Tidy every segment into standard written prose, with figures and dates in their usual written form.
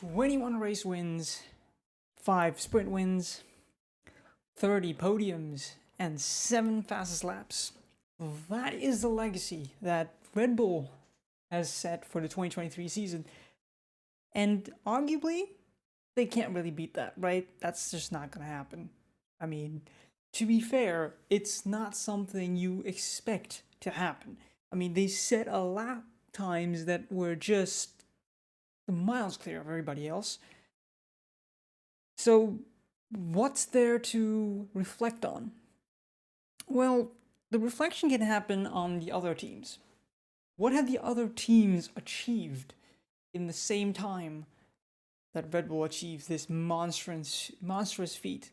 21 race wins, 5 sprint wins, 30 podiums, and 7 fastest laps. That is the legacy that Red Bull has set for the 2023 season. And arguably, they can't really beat that, right? That's just not going to happen. I mean, to be fair, it's not something you expect to happen. I mean, they set a lap times that were just miles clear of everybody else. So, what's there to reflect on? Well, the reflection can happen on the other teams. What have the other teams achieved in the same time that Red Bull achieved this monstrous feat?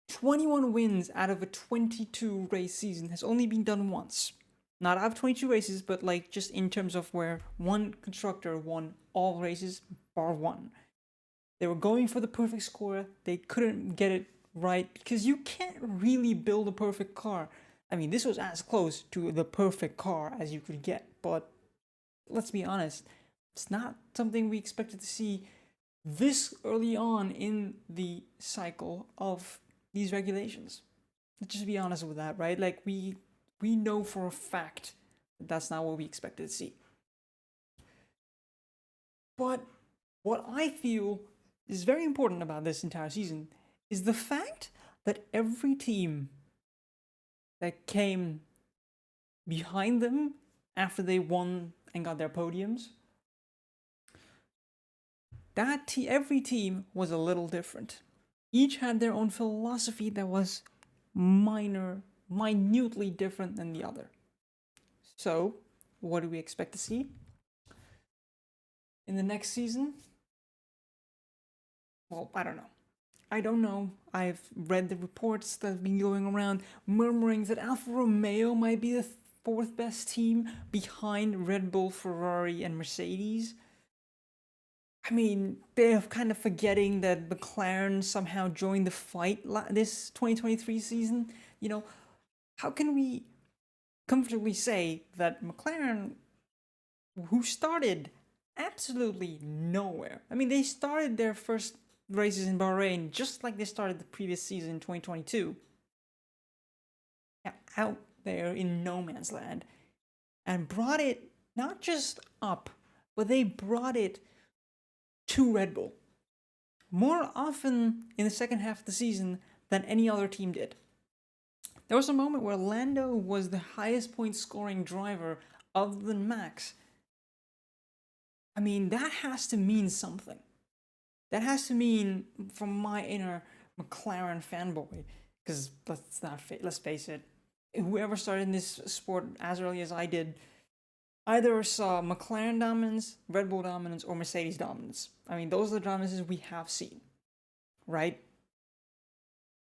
21 wins out of a 22 race season has only been done once. Not out of 22 races, but like just in terms of where one constructor won all races bar one. They were going for the perfect score. They couldn't get it right because you can't really build a perfect car. I mean, this was as close to the perfect car as you could get, but let's be honest, it's not something we expected to see this early on in the cycle of these regulations. Let's just be honest with that, right? Like we know for a fact that that's not what we expected to see. But what I feel is very important about this entire season is the fact that every team that came behind them after they won and got their podiums, every team was a little different. Each had their own philosophy that was minutely different than the other. So, what do we expect to see in the next season? Well, I don't know. I don't know. I've read the reports that have been going around, murmurings that Alfa Romeo might be the fourth best team behind Red Bull, Ferrari, and Mercedes. I mean, they're kind of forgetting that McLaren somehow joined the fight this 2023 season. You know, how can we comfortably say that McLaren, who started absolutely nowhere, I mean, they started their first races in Bahrain just like they started the previous season in 2022, out there in no man's land, and brought it not just up, but they brought it to Red Bull more often in the second half of the season than any other team did. There was a moment where Lando was the highest point scoring driver other than Max. I mean, that has to mean something. That has to mean, from my inner McLaren fanboy, because let's face it, whoever started in this sport as early as I did either saw McLaren dominance, Red Bull dominance, or Mercedes dominance. I mean, those are the dominances we have seen, right?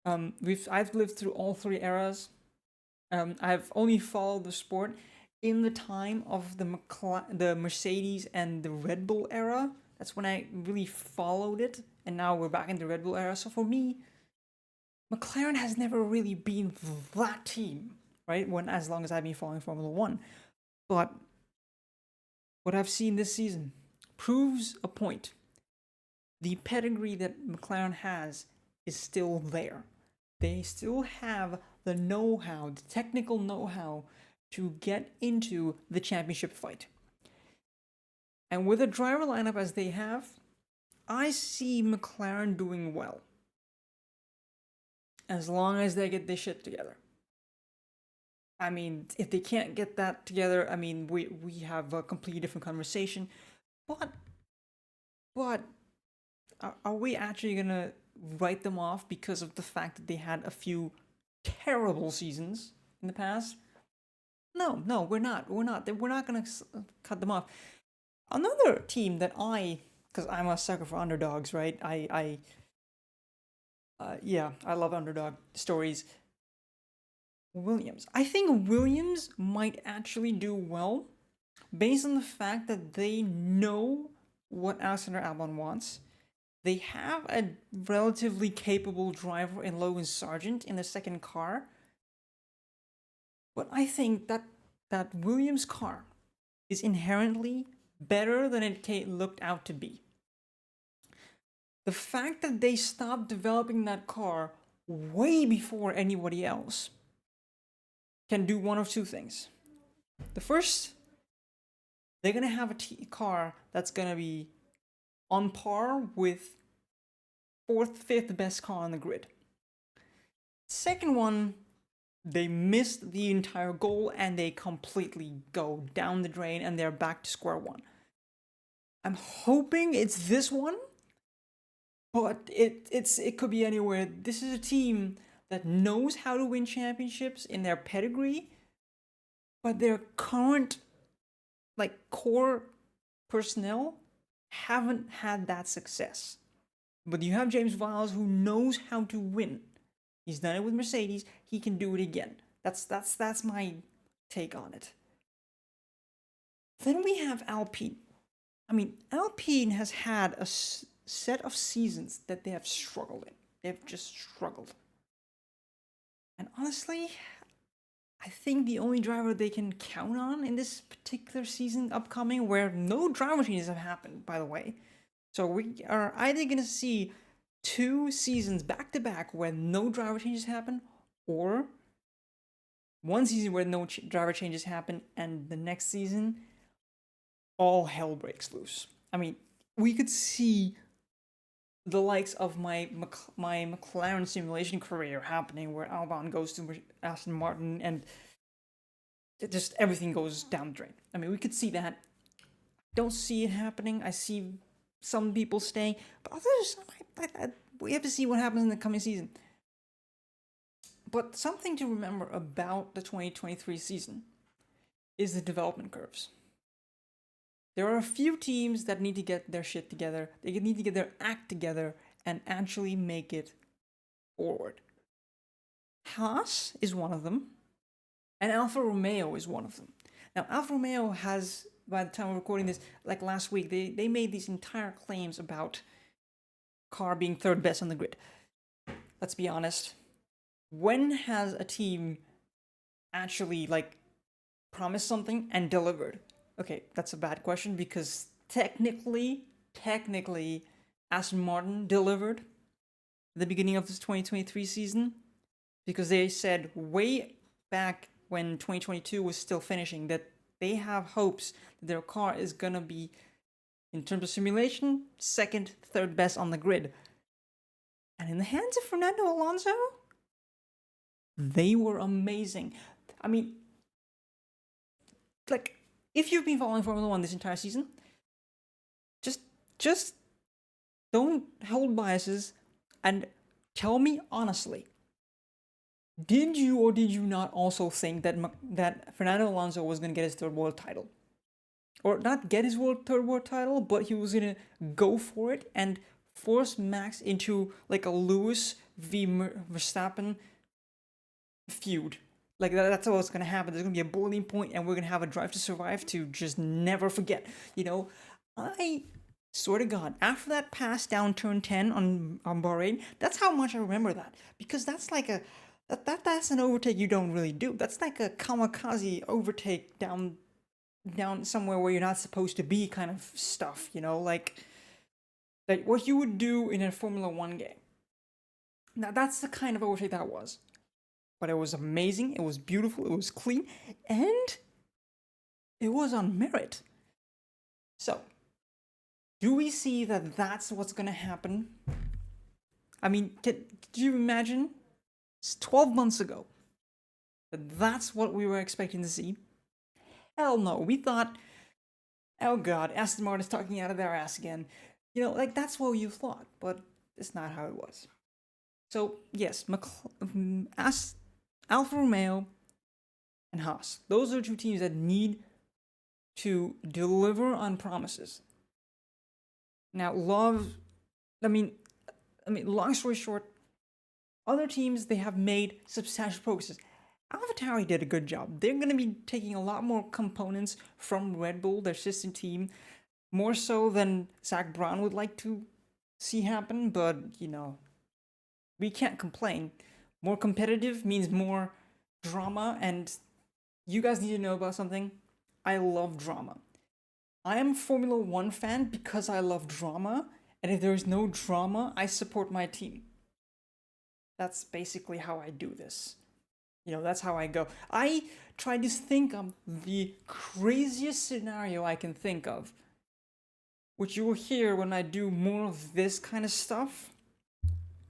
I've lived through all three eras. I've only followed the sport in the time of the Mercedes and the Red Bull era. That's when I really followed it, and now we're back in the Red Bull era. So for me, McLaren has never really been that team, right? As long as I've been following Formula One, but what I've seen this season proves a point. The pedigree that McLaren has is still there. They still have the know-how, the technical know-how to get into the championship fight. And with a driver lineup as they have, I see McLaren doing well. As long as they get this shit together. I mean, if they can't get that together, I mean, we have a completely different conversation. But are we actually gonna write them off because of the fact that they had a few terrible seasons in the past? No, we're not. We're not gonna cut them off. Another team that because I'm a sucker for underdogs, right? I love underdog stories. Williams. I think Williams might actually do well based on the fact that they know what Alexander Albon wants. They have a relatively capable driver in Logan Sargent in the second car. But I think that Williams' car is inherently better than it looked out to be. the fact that they stopped developing that car way before anybody else can do one of two things. The first, they're going to have a car that's going to be on par with fourth, fifth best car on the grid. Second one, they missed the entire goal and they completely go down the drain and they're back to square one. I'm hoping it's this one, but it could be anywhere. This is a team that knows how to win championships in their pedigree, but their current core personnel haven't had that success. But you have James Vowles, who knows how to win. He's done it with Mercedes. He can do it again. That's my take on it. Then we have Alpine. I mean, Alpine has had a set of seasons that they have struggled in. They've just struggled. And honestly, I think the only driver they can count on in this particular season upcoming, where no driver changes have happened, by the way. So we are either going to see 2 seasons back to back where no driver changes happen, or 1 season where no driver changes happen, and the next season, all hell breaks loose. I mean, we could see the likes of my McLaren simulation career happening, where Albon goes to Aston Martin and just everything goes down the drain. I mean, we could see that. Don't see it happening. I see some people staying, but others, we have to see what happens in the coming season. But something to remember about the 2023 season is the development curves. There are a few teams that need to get their shit together. They need to get their act together and actually make it forward. Haas is one of them, and Alfa Romeo is one of them. Now, Alfa Romeo has, by the time we're recording this, like last week, they made these entire claims about car being third best on the grid. Let's be honest. When has a team actually promised something and delivered? Okay, that's a bad question, because technically, Aston Martin delivered at the beginning of this 2023 season, because they said way back when 2022 was still finishing that they have hopes that their car is gonna be, in terms of simulation, second, third best on the grid. And in the hands of Fernando Alonso, they were amazing. I mean, if you've been following Formula 1 this entire season, just don't hold biases and tell me honestly, did you or did you not also think that Fernando Alonso was going to get his third world title? Or not get his third world title, but he was going to go for it and force Max into a Lewis v Verstappen feud? That's what's going to happen. There's going to be a boiling point, and we're going to have a drive to survive to just never forget. I swear to God, after that pass down turn 10 on Bahrain, that's how much I remember that. Because that's that's an overtake you don't really do. That's like a kamikaze overtake down somewhere where you're not supposed to be kind of stuff, like what you would do in a Formula 1 game. Now, that's the kind of overtake that was. But it was amazing, it was beautiful, it was clean, and it was on merit. So, do we see that that's what's going to happen? I mean, did you imagine 12 months ago that that's what we were expecting to see? Hell no. We thought, oh god, Aston Martin's talking out of their ass again. That's what you thought, but it's not how it was. So, yes, Alfa Romeo and Haas. Those are 2 teams that need to deliver on promises. Now, long story short, other teams, they have made substantial progresses. AlphaTauri did a good job. They're going to be taking a lot more components from Red Bull, their sister team, more so than Zach Brown would like to see happen, but, we can't complain. More competitive means more drama, and you guys need to know about something. I love drama. I am a Formula 1 fan because I love drama, And if there's no drama, I support my team. That's basically how I do this. That's how I go. I try to think of the craziest scenario I can think of, which you will hear when I do more of this kind of stuff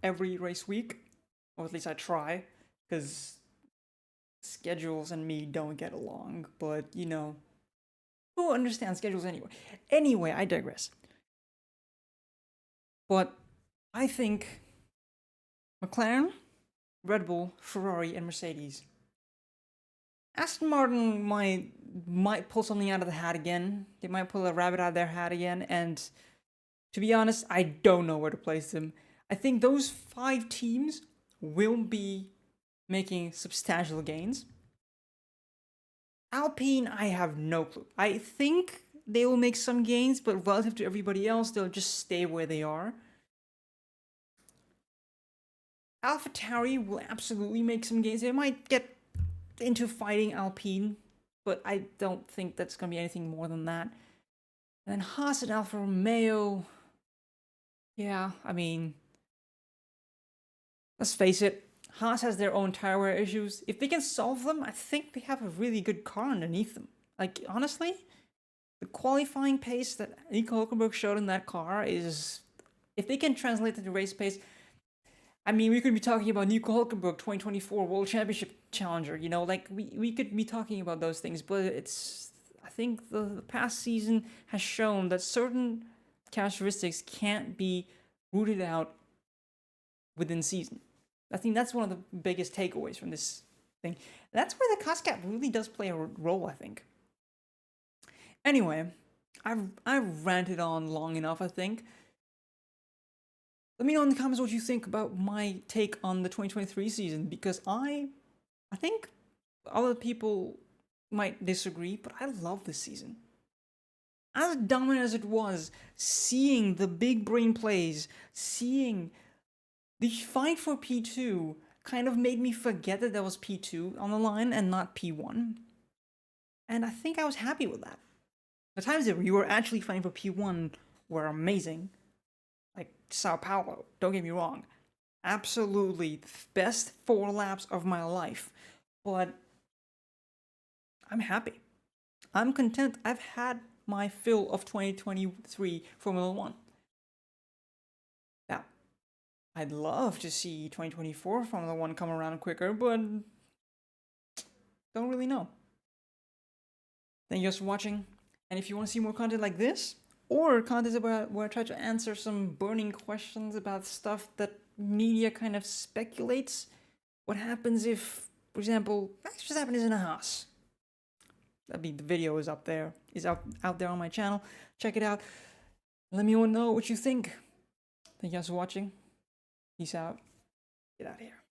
every race week, or at least I try, because schedules and me don't get along, but who understands schedules anyway? Anyway, I digress. But I think McLaren, Red Bull, Ferrari, and Mercedes. Aston Martin might pull something out of the hat again. They might pull a rabbit out of their hat again, and to be honest, I don't know where to place them. I think those 5 teams will be making substantial gains. Alpine, I have no clue. I think they will make some gains, but relative to everybody else, they'll just stay where they are. AlphaTauri will absolutely make some gains. They might get into fighting Alpine, but I don't think that's going to be anything more than that. And then Haas and Alfa Romeo, yeah, I mean, let's face it, Haas has their own tire wear issues. If they can solve them, I think they have a really good car underneath them. Like, honestly, the qualifying pace that Nico Hülkenberg showed in that car is, if they can translate it to race pace, I mean, we could be talking about Nico Hülkenberg 2024 World Championship Challenger, like we could be talking about those things, but I think the past season has shown that certain characteristics can't be rooted out within season. I think that's one of the biggest takeaways from this thing. That's where the cost cap really does play a role, I think. Anyway, I've ranted on long enough, I think. Let me know in the comments what you think about my take on the 2023 season, because I think other people might disagree, but I love this season. As dominant as it was, seeing the big brain plays, seeing the fight for P2 kind of made me forget that there was P2 on the line and not P1. And I think I was happy with that. The times that we were actually fighting for P1 were amazing. Like Sao Paulo, don't get me wrong. Absolutely best 4 laps of my life. But I'm happy. I'm content. I've had my fill of 2023 Formula 1. Now, I'd love to see 2024 Formula 1 come around quicker, but don't really know. Thank you guys for watching. And if you want to see more content like this, or content about where I try to answer some burning questions about stuff that media kind of speculates, what happens if, for example, Max Verstappen is in a Haas? The video is up there, out there on my channel. Check it out. Let me know what you think. Thank you guys for watching. Peace out. Get out of here.